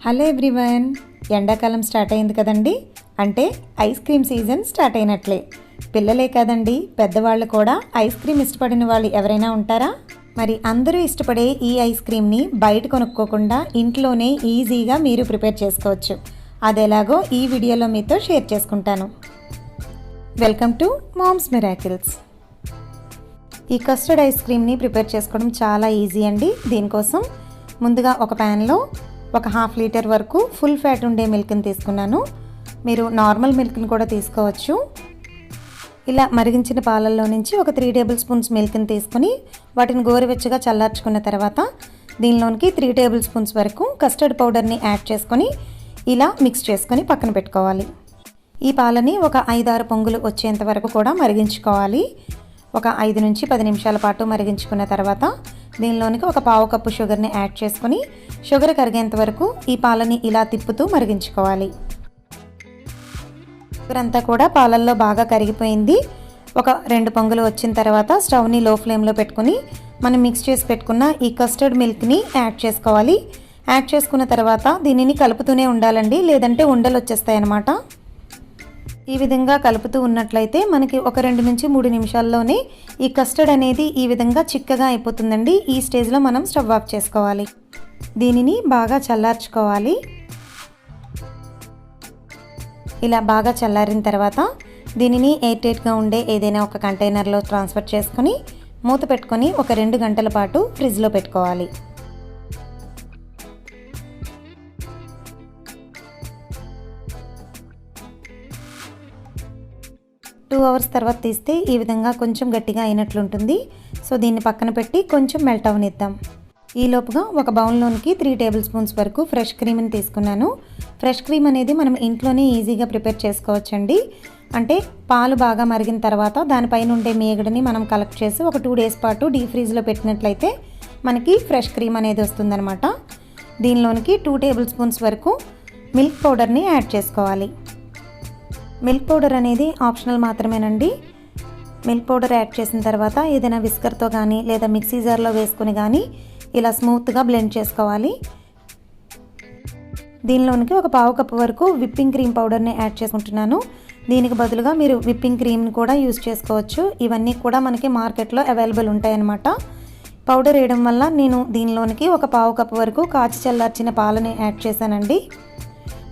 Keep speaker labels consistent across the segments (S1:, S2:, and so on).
S1: Hello everyone, ఎండాకాలం start అయింది కదండి. అంటే ఐస్ క్రీమ్ సీజన్ స్టార్ట్ అయినట్లే. పిల్లలే కదండి, పెద్దవాళ్ళు కూడా ఐస్ క్రీమ్ ఇష్టపడిన వాళ్ళు ఎవరైనా ఉంటారా? మరి అందరూ ఇష్టపడే ఈ ఐస్ క్రీమ్ని బయట కొనుక్కోకుండా ఇంట్లోనే ఈజీగా మీరు ప్రిపేర్ చేసుకోవచ్చు. అది ఎలాగో ఈ వీడియోలో మీతో షేర్ చేసుకుంటాను. Welcome to mom's miracles. ఈ కస్టర్డ్ ఐస్ క్రీమ్ని ప్రిపేర్ చేసుకోవడం చాలా ఈజీ అండి. దీనికోసం ముందుగా ఒక ప్యాన్లో ఒక 1/2 లీటర్ వరకు ఫుల్ ఫ్యాట్ ఉండే మిల్క్ని తీసుకున్నాను. మీరు నార్మల్ మిల్క్ని కూడా తీసుకోవచ్చు. ఇలా మరిగించిన పాలల్లో నుంచి ఒక 3 టేబుల్ స్పూన్స్ మిల్క్ని తీసుకుని వాటిని గోరువెచ్చగా చల్లార్చుకున్న తర్వాత దీనిలోనికి 3 టేబుల్ స్పూన్స్ వరకు కస్టర్డ్ పౌడర్ని యాడ్ చేసుకొని ఇలా మిక్స్ చేసుకొని పక్కన పెట్టుకోవాలి. ఈ పాలని ఒక 5-6 పొంగులు వచ్చేంత వరకు కూడా మరిగించుకోవాలి. ఒక 5 నుంచి 10 నిమిషాల పాటు మరిగించుకున్న తర్వాత దీనిలోనికి ఒక 1/2 కప్పు షుగర్ని యాడ్ చేసుకుని షుగర్ కరిగేంత వరకు ఈ పాలని ఇలా తిప్పుతూ మరిగించుకోవాలి. షుగర్ అంతా కూడా పాలల్లో బాగా కరిగిపోయింది. ఒక 2 పొంగులు వచ్చిన తర్వాత స్టవ్ని లో ఫ్లేమ్లో పెట్టుకుని మనం మిక్స్ చేసి పెట్టుకున్న ఈ కస్టర్డ్ మిల్క్ని యాడ్ చేసుకోవాలి. యాడ్ చేసుకున్న తర్వాత దీనిని కలుపుతూనే ఉండాలండి, లేదంటే ఉండలు వచ్చేస్తాయి అన్నమాట. ఈ విధంగా కలుపుతూ ఉన్నట్లయితే మనకి ఒక 2 నుంచి 3 నిమిషాల్లోనే ఈ కస్టర్డ్ అనేది ఈ విధంగా చిక్కగా అయిపోతుందండి. ఈ స్టేజ్లో మనం స్టవ్ ఆఫ్ చేసుకోవాలి. దీనిని బాగా చల్లార్చుకోవాలి. ఇలా బాగా చల్లారిన తర్వాత దీనిని ఎయిర్ టైట్గా ఉండే ఏదైనా ఒక కంటైనర్లో ట్రాన్స్ఫర్ చేసుకొని మూత పెట్టుకొని ఒక 2 గంటల పాటు ఫ్రిడ్జ్లో పెట్టుకోవాలి. 2 అవర్స్ తర్వాత తీస్తే ఈ విధంగా కొంచెం గట్టిగా అయినట్లుంటుంది. సో దీన్ని పక్కన పెట్టి కొంచెం మెల్ట్ అవనిద్దాం. ఈ లోపుగా ఒక బౌల్లోనికి 3 టేబుల్ స్పూన్స్ వరకు ఫ్రెష్ క్రీమ్ని తీసుకున్నాను. ఫ్రెష్ క్రీమ్ అనేది మనం ఇంట్లోనే ఈజీగా ప్రిపేర్ చేసుకోవచ్చండి. అంటే పాలు బాగా మరిగిన తర్వాత దానిపైన ఉండే మేగడని మనం కలెక్ట్ చేసి ఒక 2 డేస్ పాటు డీప్ ఫ్రీజ్లో పెట్టినట్లయితే మనకి ఫ్రెష్ క్రీమ్ అనేది వస్తుందన్నమాట. దీనిలోనికి 2 టేబుల్ స్పూన్స్ వరకు మిల్క్ పౌడర్ని యాడ్ చేసుకోవాలి. మిల్క్ పౌడర్ అనేది ఆప్షనల్ మాత్రమేనండి. మిల్క్ పౌడర్ యాడ్ చేసిన తర్వాత ఏదైనా విస్కర్తో కానీ లేదా మిక్సీ జార్లో వేసుకుని కానీ ఇలా స్మూత్గా బ్లెండ్ చేసుకోవాలి. దీనిలోనికి ఒక 1/2 కప్పు వరకు విప్పింగ్ క్రీమ్ పౌడర్ని యాడ్ చేసుకుంటున్నాను. దీనికి బదులుగా మీరు విప్పింగ్ క్రీమ్ని కూడా యూజ్ చేసుకోవచ్చు. ఇవన్నీ కూడా మనకి మార్కెట్లో అవైలబుల్ ఉంటాయన్నమాట. పౌడర్ వేయడం వల్ల నేను దీనిలోనికి ఒక 1/2 కప్పు వరకు కాచి చల్లార్చిన పాలని యాడ్ చేశానండి.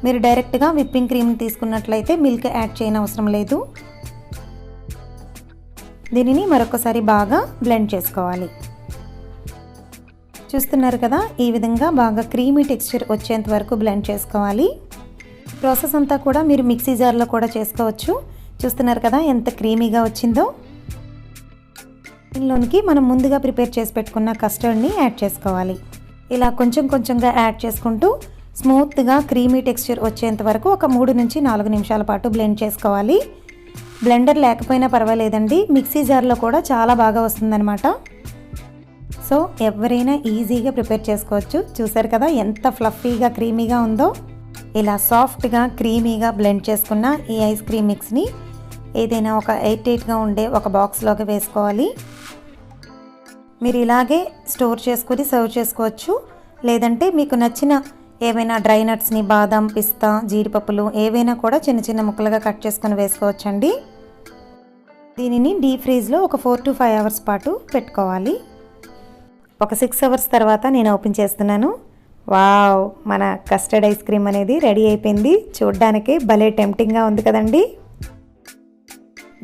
S1: మీరు డైరెక్ట్గా విప్పింగ్ క్రీమ్ని తీసుకున్నట్లయితే మిల్క్ యాడ్ చేయని అవసరం లేదు. దీనిని మరొకసారి బాగా బ్లెండ్ చేసుకోవాలి. చూస్తున్నారు కదా, ఈ విధంగా బాగా క్రీమీ టెక్స్చర్ వచ్చేంత వరకు బ్లెండ్ చేసుకోవాలి. ప్రాసెస్ అంతా కూడా మీరు మిక్సీ జార్లో కూడా చేసుకోవచ్చు. చూస్తున్నారు కదా ఎంత క్రీమీగా వచ్చిందో. దీనిలోనికి మనం ముందుగా ప్రిపేర్ చేసి పెట్టుకున్న కస్టర్డ్ని యాడ్ చేసుకోవాలి. ఇలా కొంచెం కొంచెంగా యాడ్ చేసుకుంటూ స్మూత్గా క్రీమీ టెక్స్చర్ వచ్చేంత వరకు ఒక 3 నుంచి 4 నిమిషాల పాటు బ్లెండ్ చేసుకోవాలి. బ్లెండర్ లేకపోయినా పర్వాలేదండి, మిక్సీ జార్లో కూడా చాలా బాగా వస్తుందన్నమాట. సో ఎవరైనా ఈజీగా ప్రిపేర్ చేసుకోవచ్చు. చూసారు కదా ఎంత ఫ్లఫీగా క్రీమీగా ఉందో. ఇలా సాఫ్ట్గా క్రీమీగా బ్లెండ్ చేసుకున్న ఈ ఐస్ క్రీమ్ మిక్స్ని ఏదైనా ఒక ఎయిర్ టైట్గా ఉండే ఒక బాక్స్లోకి వేసుకోవాలి. మీరు ఇలాగే స్టోర్ చేసుకొని సర్వ్ చేసుకోవచ్చు. లేదంటే మీకు నచ్చిన ఏవైనా డ్రై నట్స్ని, బాదం, పిస్తా, జీడిపప్పులు ఏవైనా కూడా చిన్న చిన్న ముక్కలుగా కట్ చేసుకొని వేసుకోవచ్చండి. దీనిని డీప్ ఫ్రీజ్లో ఒక 4 to 5 అవర్స్ పాటు పెట్టుకోవాలి. ఒక 6 అవర్స్ తర్వాత నేను ఓపెన్ చేస్తున్నాను. వావ్, మన కస్టర్డ్ ఐస్ క్రీమ్ అనేది రెడీ అయిపోయింది. చూడ్డానికి భలే టెంప్టింగ్గా ఉంది కదండి.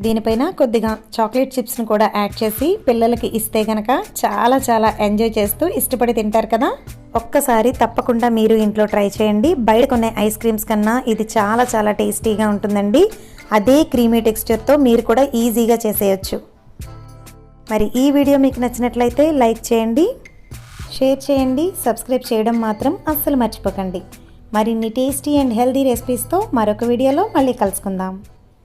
S1: దీనిపైన కొద్దిగా చాక్లెట్ చిప్స్ని కూడా యాడ్ చేసి పిల్లలకి ఇస్తే కనుక చాలా చాలా ఎంజాయ్ చేస్తూ ఇష్టపడి తింటారు కదా. ఒక్కసారి తప్పకుండా మీరు ఇంట్లో ట్రై చేయండి. బయట కొనే ఐస్ క్రీమ్స్ కన్నా ఇది చాలా చాలా టేస్టీగా ఉంటుందండి. అదే క్రీమీ టెక్స్చర్తో మీరు కూడా ఈజీగా చేసేయచ్చు. మరి ఈ వీడియో మీకు నచ్చినట్లయితే లైక్ చేయండి, షేర్ చేయండి, సబ్స్క్రైబ్ చేయడం మాత్రం అస్సలు మర్చిపోకండి. మరిన్ని టేస్టీ అండ్ హెల్దీ రెసిపీస్తో మరొక వీడియోలో మళ్ళీ కలుసుకుందాం.